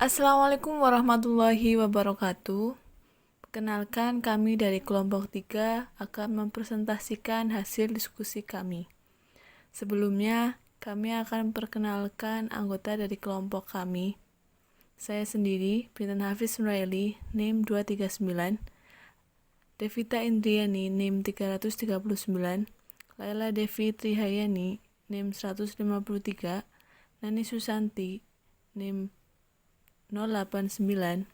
Assalamualaikum warahmatullahi wabarakatuh. Perkenalkan, kami dari kelompok 3 akan mempresentasikan hasil diskusi kami. Sebelumnya, kami akan perkenalkan anggota dari kelompok kami. Saya sendiri, Bintan Hafiz Nuraili, NIM 239, Devita Indriani, NIM 339, Laila Devi Trihayani, NIM 153, Nani Susanti, NIM 089,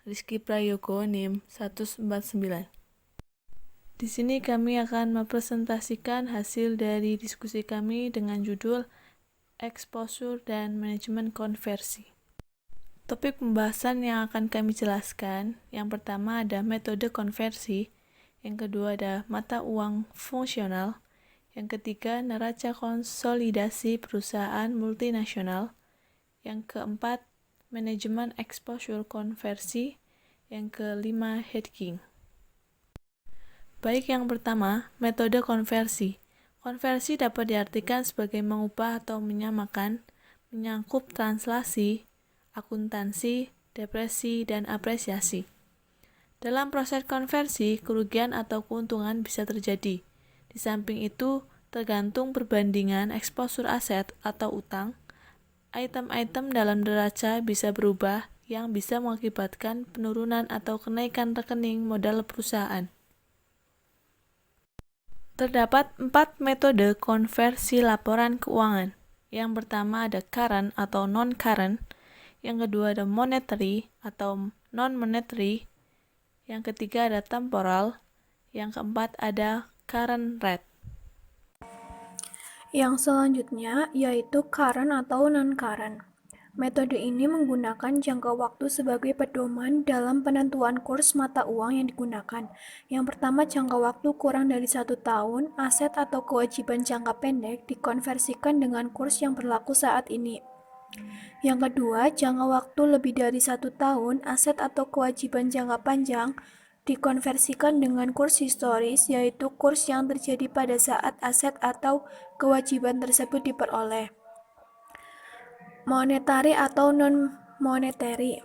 Rizky Prayogo, NIM 149. Di sini kami akan mempresentasikan hasil dari diskusi kami dengan judul Exposure dan Manajemen Konversi. Topik pembahasan yang akan kami jelaskan, yang pertama ada metode konversi, yang kedua ada mata uang fungsional, yang ketiga neraca konsolidasi perusahaan multinasional, yang keempat manajemen exposure konversi, yang kelima hedging. Baik, yang pertama, metode konversi. Konversi dapat diartikan sebagai mengubah atau menyamakan, menyangkut translasi, akuntansi, depresi, dan apresiasi. Dalam proses konversi, kerugian atau keuntungan bisa terjadi. Di samping itu, tergantung perbandingan eksposur aset atau utang, item-item dalam neraca bisa berubah yang bisa mengakibatkan penurunan atau kenaikan rekening modal perusahaan. Terdapat 4 metode konversi laporan keuangan. Yang pertama ada current atau non-current, yang kedua ada monetary atau non-monetary, yang ketiga ada temporal, yang keempat ada current rate. Yang selanjutnya yaitu current atau non-current. Metode ini menggunakan jangka waktu sebagai pedoman dalam penentuan kurs mata uang yang digunakan. Yang pertama, jangka waktu kurang dari 1 tahun, aset atau kewajiban jangka pendek dikonversikan dengan kurs yang berlaku saat ini. Yang kedua, jangka waktu lebih dari 1 tahun, aset atau kewajiban jangka panjang dikonversikan dengan kurs historis, yaitu kurs yang terjadi pada saat aset atau kewajiban tersebut diperoleh. Monetary atau non-monetary.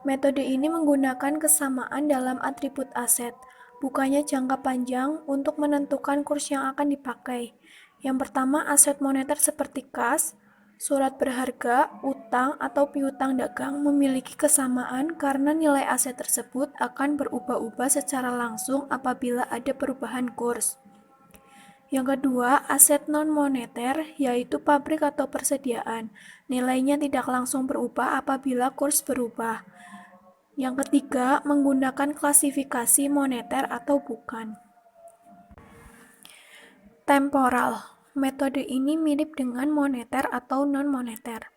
Metode ini menggunakan kesamaan dalam atribut aset, bukannya jangka panjang untuk menentukan kurs yang akan dipakai. Yang pertama, aset moneter seperti kas, surat berharga, utang, atau piutang dagang memiliki kesamaan karena nilai aset tersebut akan berubah-ubah secara langsung apabila ada perubahan kurs. Yang kedua, aset non-moneter, yaitu pabrik atau persediaan. Nilainya tidak langsung berubah apabila kurs berubah. Yang ketiga, menggunakan klasifikasi moneter atau bukan. Temporal. Metode ini mirip dengan moneter atau non-moneter.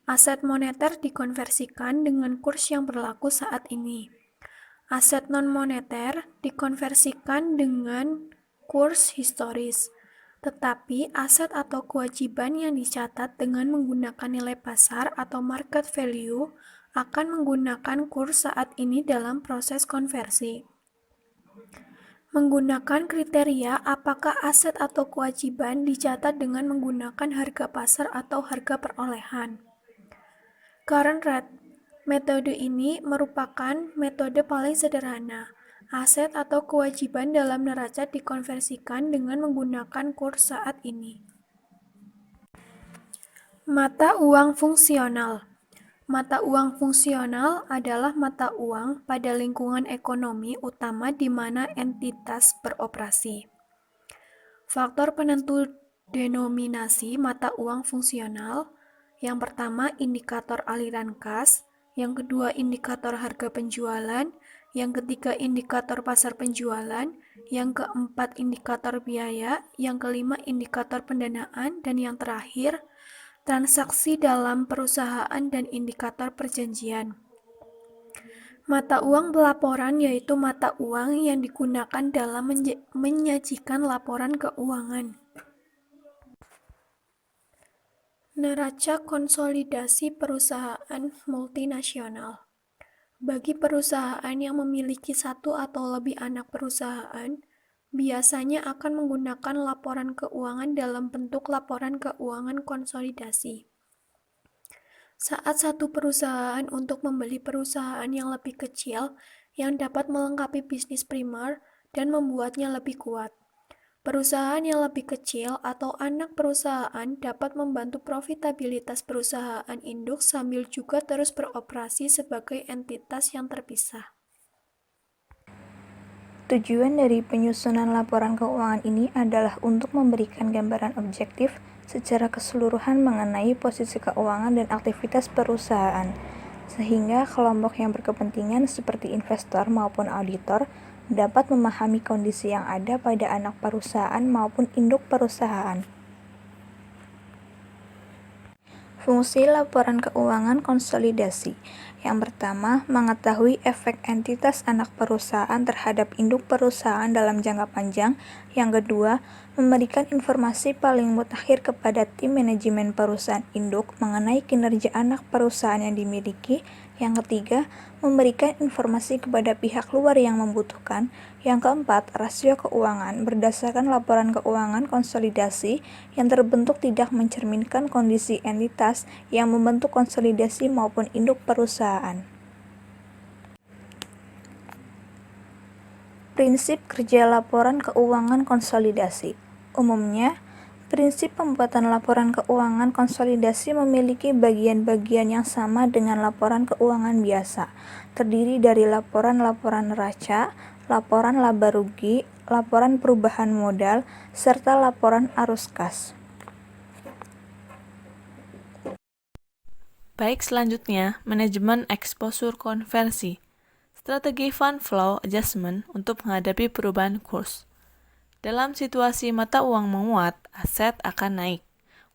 Aset moneter dikonversikan dengan kurs yang berlaku saat ini. Aset non-moneter dikonversikan dengan kurs historis. Tetapi aset atau kewajiban yang dicatat dengan menggunakan nilai pasar atau market value akan menggunakan kurs saat ini dalam proses konversi. Menggunakan kriteria apakah aset atau kewajiban dicatat dengan menggunakan harga pasar atau harga perolehan. Current rate. Metode ini merupakan metode paling sederhana. Aset atau kewajiban dalam neraca dikonversikan dengan menggunakan kurs saat ini. Mata uang fungsional. Mata uang fungsional adalah mata uang pada lingkungan ekonomi utama di mana entitas beroperasi. Faktor penentu denominasi mata uang fungsional. Yang pertama, indikator aliran kas. Yang kedua, indikator harga penjualan. Yang ketiga, indikator pasar penjualan. Yang keempat, indikator biaya. Yang kelima, indikator pendanaan. Dan yang terakhir, transaksi dalam perusahaan dan indikator perjanjian. Mata uang pelaporan yaitu mata uang yang digunakan dalam menyajikan laporan keuangan. Neraca konsolidasi perusahaan multinasional. Bagi perusahaan yang memiliki satu atau lebih anak perusahaan, biasanya akan menggunakan laporan keuangan dalam bentuk laporan keuangan konsolidasi. Saat satu perusahaan untuk membeli perusahaan yang lebih kecil yang dapat melengkapi bisnis primer dan membuatnya lebih kuat. Perusahaan yang lebih kecil atau anak perusahaan dapat membantu profitabilitas perusahaan induk sambil juga terus beroperasi sebagai entitas yang terpisah. Tujuan dari penyusunan laporan keuangan ini adalah untuk memberikan gambaran objektif secara keseluruhan mengenai posisi keuangan dan aktivitas perusahaan, sehingga kelompok yang berkepentingan seperti investor maupun auditor dapat memahami kondisi yang ada pada anak perusahaan maupun induk perusahaan. Fungsi laporan keuangan konsolidasi. Yang pertama, mengetahui efek entitas anak perusahaan terhadap induk perusahaan dalam jangka panjang. Yang kedua, memberikan informasi paling mutakhir kepada tim manajemen perusahaan induk mengenai kinerja anak perusahaan yang dimiliki. Yang ketiga, memberikan informasi kepada pihak luar yang membutuhkan. Yang keempat, rasio keuangan berdasarkan laporan keuangan konsolidasi yang terbentuk tidak mencerminkan kondisi entitas yang membentuk konsolidasi maupun induk perusahaan. Prinsip kerja laporan keuangan konsolidasi. Umumnya, prinsip pembuatan laporan keuangan konsolidasi memiliki bagian-bagian yang sama dengan laporan keuangan biasa, terdiri dari laporan-laporan neraca, laporan laba rugi, laporan perubahan modal, serta laporan arus kas. Baik, selanjutnya, manajemen exposure konversi. Strategi fund flow adjustment untuk menghadapi perubahan kurs. Dalam situasi mata uang menguat, aset akan naik,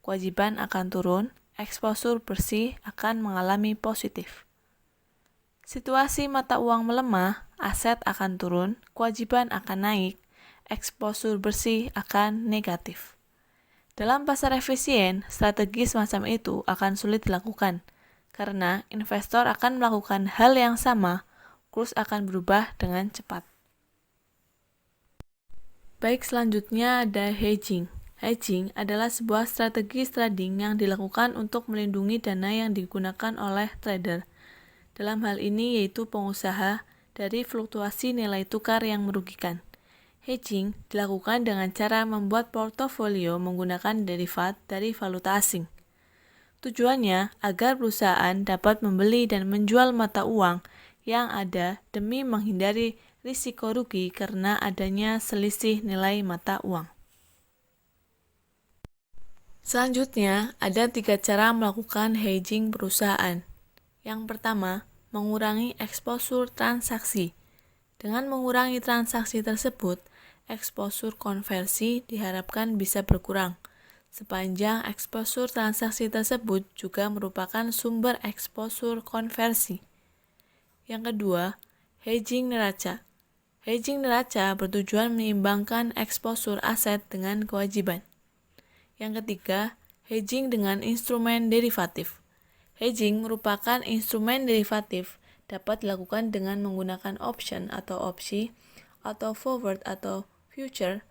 kewajiban akan turun, exposure bersih akan mengalami positif. Situasi mata uang melemah, aset akan turun, kewajiban akan naik, exposure bersih akan negatif. Dalam pasar efisien, strategi semacam itu akan sulit dilakukan, karena investor akan melakukan hal yang sama, kurs akan berubah dengan cepat. Baik, selanjutnya ada hedging. Hedging adalah sebuah strategi trading yang dilakukan untuk melindungi dana yang digunakan oleh trader. Dalam hal ini yaitu pengusaha dari fluktuasi nilai tukar yang merugikan. Hedging dilakukan dengan cara membuat portofolio menggunakan derivat dari valuta asing. Tujuannya agar perusahaan dapat membeli dan menjual mata uang yang ada demi menghindari risiko rugi karena adanya selisih nilai mata uang. Selanjutnya, ada 3 cara melakukan hedging perusahaan. Yang pertama, mengurangi exposure transaksi. Dengan mengurangi transaksi tersebut, exposure konversi diharapkan bisa berkurang. Sepanjang exposure transaksi tersebut juga merupakan sumber exposure konversi. Yang kedua, hedging neraca. Hedging neraca bertujuan menyeimbangkan exposure aset dengan kewajiban. Yang ketiga, hedging dengan instrumen derivatif. Hedging merupakan instrumen derivatif dapat dilakukan dengan menggunakan option atau opsi, atau forward atau future.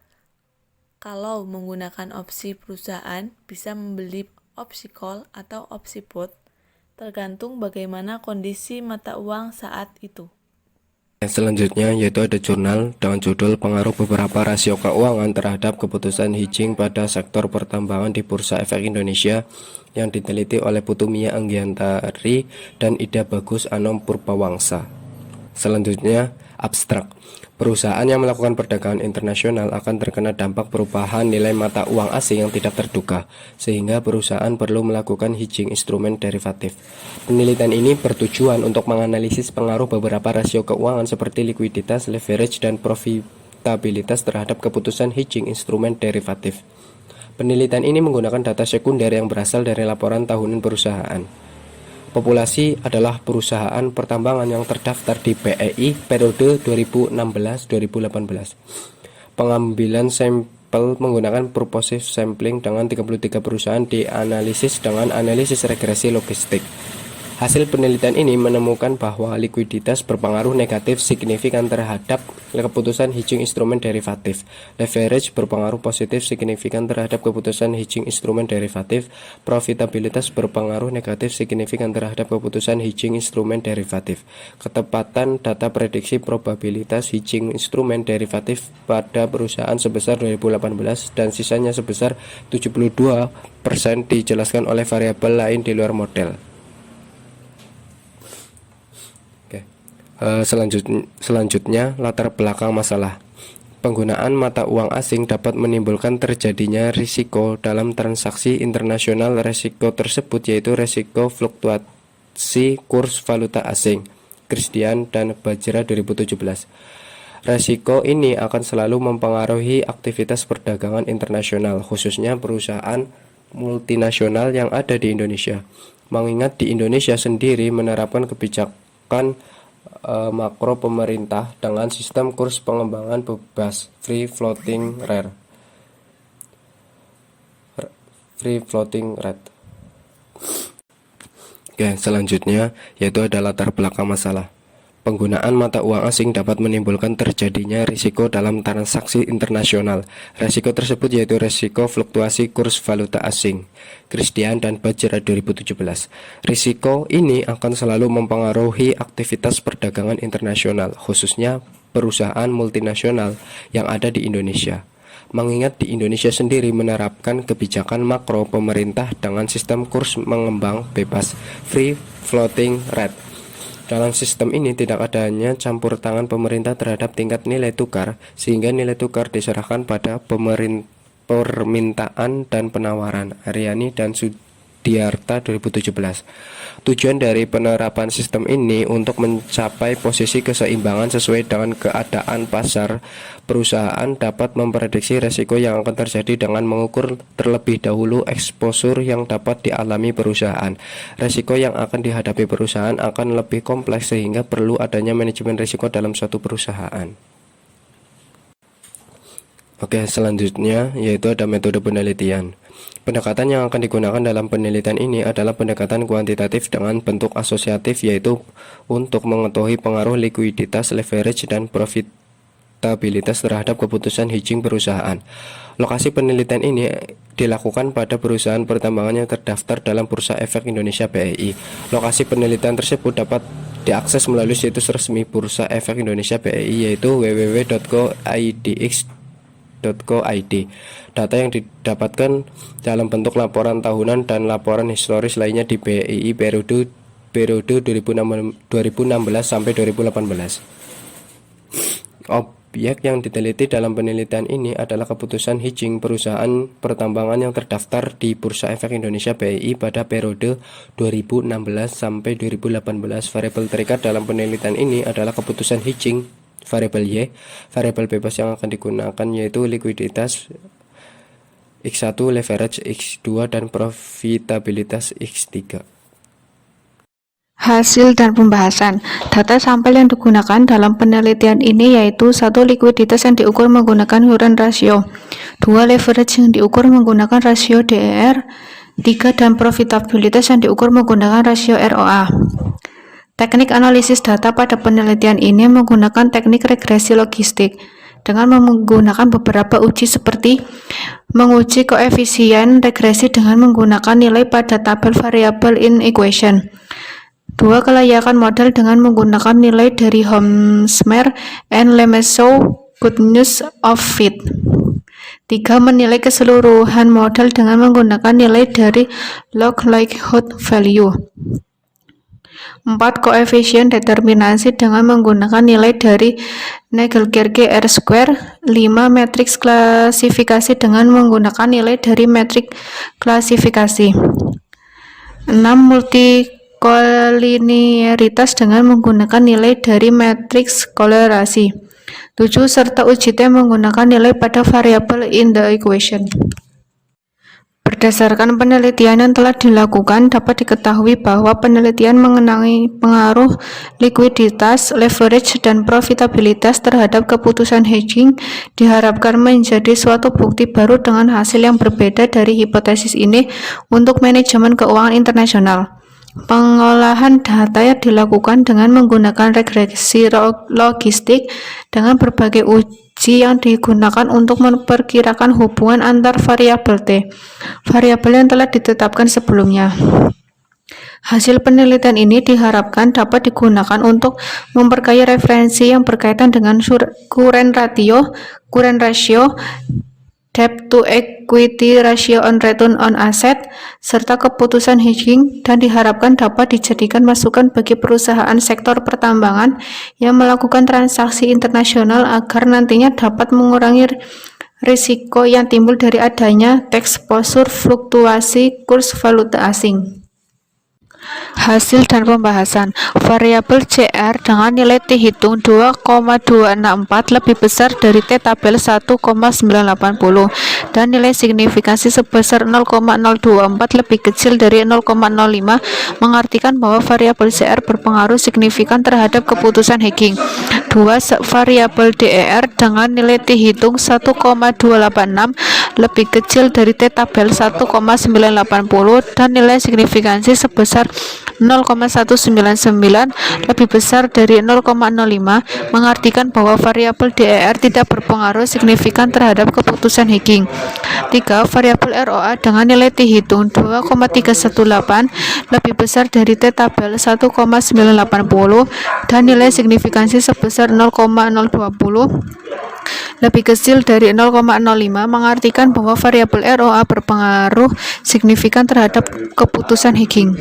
Kalau menggunakan opsi, perusahaan bisa membeli opsi call atau opsi put, tergantung bagaimana kondisi mata uang saat itu. Selanjutnya yaitu ada jurnal dengan judul Pengaruh Beberapa Rasio Keuangan Terhadap Keputusan Hedging pada Sektor Pertambangan di Bursa Efek Indonesia yang diteliti oleh Putu Mia Anggiantari dan Ida Bagus Anom Purbawangsa. Selanjutnya, abstrak. Perusahaan yang melakukan perdagangan internasional akan terkena dampak perubahan nilai mata uang asing yang tidak terduga, sehingga perusahaan perlu melakukan hedging instrumen derivatif. Penelitian ini bertujuan untuk menganalisis pengaruh beberapa rasio keuangan seperti likuiditas, leverage, dan profitabilitas terhadap keputusan hedging instrumen derivatif. Penelitian ini menggunakan data sekunder yang berasal dari laporan tahunan perusahaan. Populasi adalah perusahaan pertambangan yang terdaftar di BEI periode 2016-2018. Pengambilan sampel menggunakan purposive sampling dengan 33 perusahaan dianalisis dengan analisis regresi logistik. Hasil penelitian ini menemukan bahwa likuiditas berpengaruh negatif signifikan terhadap keputusan hedging instrumen derivatif. Leverage berpengaruh positif signifikan terhadap keputusan hedging instrumen derivatif. Profitabilitas berpengaruh negatif signifikan terhadap keputusan hedging instrumen derivatif. Ketepatan data prediksi probabilitas hedging instrumen derivatif pada perusahaan sebesar 2018 dan sisanya sebesar 72% dijelaskan oleh variabel lain di luar model. Selanjutnya, latar belakang masalah. Penggunaan mata uang asing dapat menimbulkan terjadinya risiko dalam transaksi internasional. Risiko tersebut yaitu risiko fluktuasi kurs valuta asing. Christian dan Bajra 2017. Risiko ini akan selalu mempengaruhi aktivitas perdagangan internasional, khususnya perusahaan multinasional yang ada di Indonesia. Mengingat di Indonesia sendiri menerapkan kebijakan makro pemerintah dengan sistem kurs pengembangan bebas free floating rate. Selanjutnya yaitu ada latar belakang masalah. Penggunaan mata uang asing dapat menimbulkan terjadinya risiko dalam transaksi internasional. Risiko tersebut yaitu risiko fluktuasi kurs valuta asing. Christian dan Bajra 2017. Risiko ini akan selalu mempengaruhi aktivitas perdagangan internasional, khususnya perusahaan multinasional yang ada di Indonesia. Mengingat di Indonesia sendiri menerapkan kebijakan makro pemerintah dengan sistem kurs mengembang bebas free floating rate. Dalam sistem ini tidak adanya campur tangan pemerintah terhadap tingkat nilai tukar, sehingga nilai tukar diserahkan pada permintaan dan penawaran. Aryani dan Sudiarta 2017. Tujuan dari penerapan sistem ini untuk mencapai posisi keseimbangan sesuai dengan keadaan pasar. Perusahaan dapat memprediksi risiko yang akan terjadi dengan mengukur terlebih dahulu eksposur yang dapat dialami perusahaan. Risiko yang akan dihadapi perusahaan akan lebih kompleks sehingga perlu adanya manajemen risiko dalam suatu perusahaan. Selanjutnya yaitu ada metode penelitian. Pendekatan yang akan digunakan dalam penelitian ini adalah pendekatan kuantitatif dengan bentuk asosiatif, yaitu untuk mengetahui pengaruh likuiditas, leverage, dan profitabilitas terhadap keputusan hedging perusahaan. Lokasi penelitian ini dilakukan pada perusahaan pertambangan yang terdaftar dalam Bursa Efek Indonesia BEI. Lokasi penelitian tersebut dapat diakses melalui situs resmi Bursa Efek Indonesia BEI, yaitu www.idx.co.id. Data yang didapatkan dalam bentuk laporan tahunan dan laporan historis lainnya di BEI periode 2016 sampai 2018. Objek yang diteliti dalam penelitian ini adalah keputusan hedging perusahaan pertambangan yang terdaftar di Bursa Efek Indonesia BEI pada periode 2016 sampai 2018. Variabel terikat dalam penelitian ini adalah keputusan hedging variabel Y. Variabel bebas yang akan digunakan yaitu likuiditas X1, leverage X2, dan profitabilitas X3. Hasil dan pembahasan. Data sampel yang digunakan dalam penelitian ini yaitu 1. Likuiditas yang diukur menggunakan Hurren ratio, 2. Leverage yang diukur menggunakan rasio DER, 3. Dan profitabilitas yang diukur menggunakan rasio ROA. Teknik analisis data pada penelitian ini menggunakan teknik regresi logistik dengan menggunakan beberapa uji seperti menguji koefisien regresi dengan menggunakan nilai pada tabel variable in equation. 2. Kelayakan model dengan menggunakan nilai dari Homsmer and Lemesow goodness of fit. 3. Menilai keseluruhan model dengan menggunakan nilai dari log likelihood value. 4. Koefisien determinasi dengan menggunakan nilai dari Nagelkerke R-square. 5. Matriks klasifikasi dengan menggunakan nilai dari metrik klasifikasi. 6. Multikolinearitas dengan menggunakan nilai dari matriks kolerasi. 7. Serta uji T menggunakan nilai pada variabel in the equation. Berdasarkan penelitian yang telah dilakukan, dapat diketahui bahwa penelitian mengenai pengaruh likuiditas, leverage, dan profitabilitas terhadap keputusan hedging diharapkan menjadi suatu bukti baru dengan hasil yang berbeda dari hipotesis ini untuk manajemen keuangan internasional. Pengolahan data yang dilakukan dengan menggunakan regresi logistik dengan berbagai uji yang digunakan untuk memperkirakan hubungan antar variabel T, variabel yang telah ditetapkan sebelumnya. Hasil penelitian ini diharapkan dapat digunakan untuk memperkaya referensi yang berkaitan dengan current ratio, debt to equity ratio on return on asset, serta keputusan hedging, dan diharapkan dapat dijadikan masukan bagi perusahaan sektor pertambangan yang melakukan transaksi internasional agar nantinya dapat mengurangi risiko yang timbul dari adanya exposure fluktuasi kurs valuta asing. Hasil dan pembahasan. Variabel CR dengan nilai dihitung 2,264 lebih besar dari T tabel 1,980 dan nilai signifikansi sebesar 0,024 lebih kecil dari 0,05 mengartikan bahwa variabel CR berpengaruh signifikan terhadap keputusan hedging. 2. Variabel DER dengan nilai dihitung 1,286 lebih kecil dari T tabel 1,980 dan nilai signifikansi sebesar 0,199 lebih besar dari 0,05 mengartikan bahwa variabel DER tidak berpengaruh signifikan terhadap keputusan hedging. 3. Variabel ROA dengan nilai dihitung 2,318 lebih besar dari T tabel 1,980 dan nilai signifikansi sebesar 0,020 lebih kecil dari 0,05 mengartikan bahwa variabel ROA berpengaruh signifikan terhadap keputusan hedging.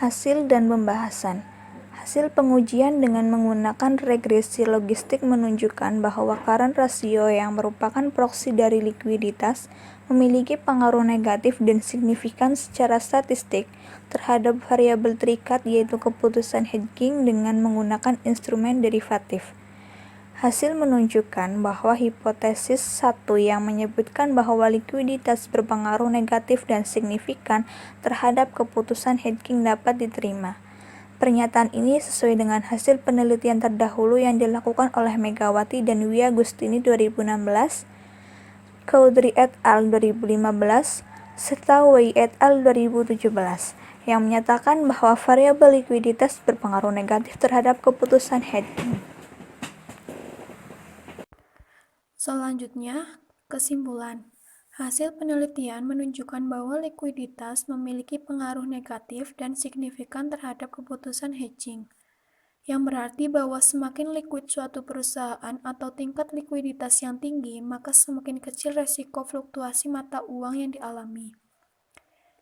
Hasil dan pembahasan. Hasil pengujian dengan menggunakan regresi logistik menunjukkan bahwa current ratio yang merupakan proksi dari likuiditas memiliki pengaruh negatif dan signifikan secara statistik terhadap variabel terikat yaitu keputusan hedging dengan menggunakan instrumen derivatif. Hasil menunjukkan bahwa hipotesis 1 yang menyebutkan bahwa likuiditas berpengaruh negatif dan signifikan terhadap keputusan hedging dapat diterima. Pernyataan ini sesuai dengan hasil penelitian terdahulu yang dilakukan oleh Megawati dan Dwi Agustini 2016, Chaudhry et al. 2015, serta Wei et al. 2017, yang menyatakan bahwa variabel likuiditas berpengaruh negatif terhadap keputusan hedging. Selanjutnya, kesimpulan. Hasil penelitian menunjukkan bahwa likuiditas memiliki pengaruh negatif dan signifikan terhadap keputusan hedging, yang berarti bahwa semakin liquid suatu perusahaan atau tingkat likuiditas yang tinggi, maka semakin kecil resiko fluktuasi mata uang yang dialami,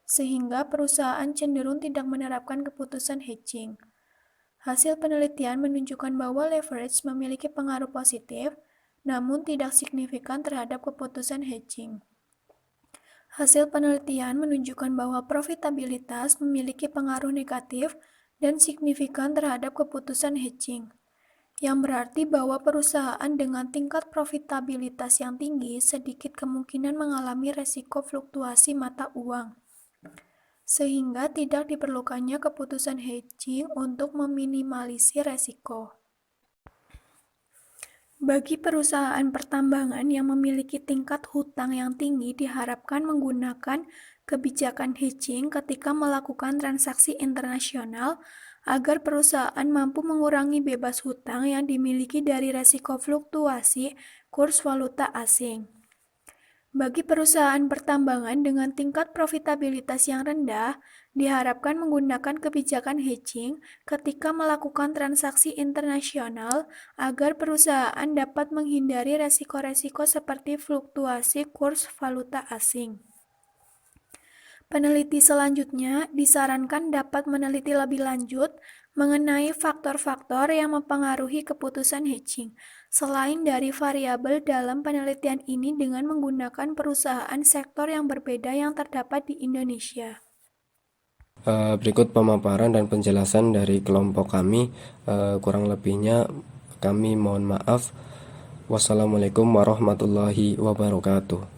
sehingga perusahaan cenderung tidak menerapkan keputusan hedging. Hasil penelitian menunjukkan bahwa leverage memiliki pengaruh positif, namun tidak signifikan terhadap keputusan hedging. Hasil penelitian menunjukkan bahwa profitabilitas memiliki pengaruh negatif dan signifikan terhadap keputusan hedging, yang berarti bahwa perusahaan dengan tingkat profitabilitas yang tinggi sedikit kemungkinan mengalami resiko fluktuasi mata uang, sehingga tidak diperlukannya keputusan hedging untuk meminimalisir resiko. Bagi perusahaan pertambangan yang memiliki tingkat hutang yang tinggi diharapkan menggunakan kebijakan hedging ketika melakukan transaksi internasional agar perusahaan mampu mengurangi bebas hutang yang dimiliki dari resiko fluktuasi kurs valuta asing. Bagi perusahaan pertambangan dengan tingkat profitabilitas yang rendah, diharapkan menggunakan kebijakan hedging ketika melakukan transaksi internasional agar perusahaan dapat menghindari resiko-resiko seperti fluktuasi kurs valuta asing. Peneliti selanjutnya disarankan dapat meneliti lebih lanjut mengenai faktor-faktor yang mempengaruhi keputusan hedging, selain dari variabel dalam penelitian ini dengan menggunakan perusahaan sektor yang berbeda yang terdapat di Indonesia. Berikut pemaparan dan penjelasan dari kelompok kami. Kurang lebihnya kami mohon maaf. Wassalamualaikum warahmatullahi wabarakatuh.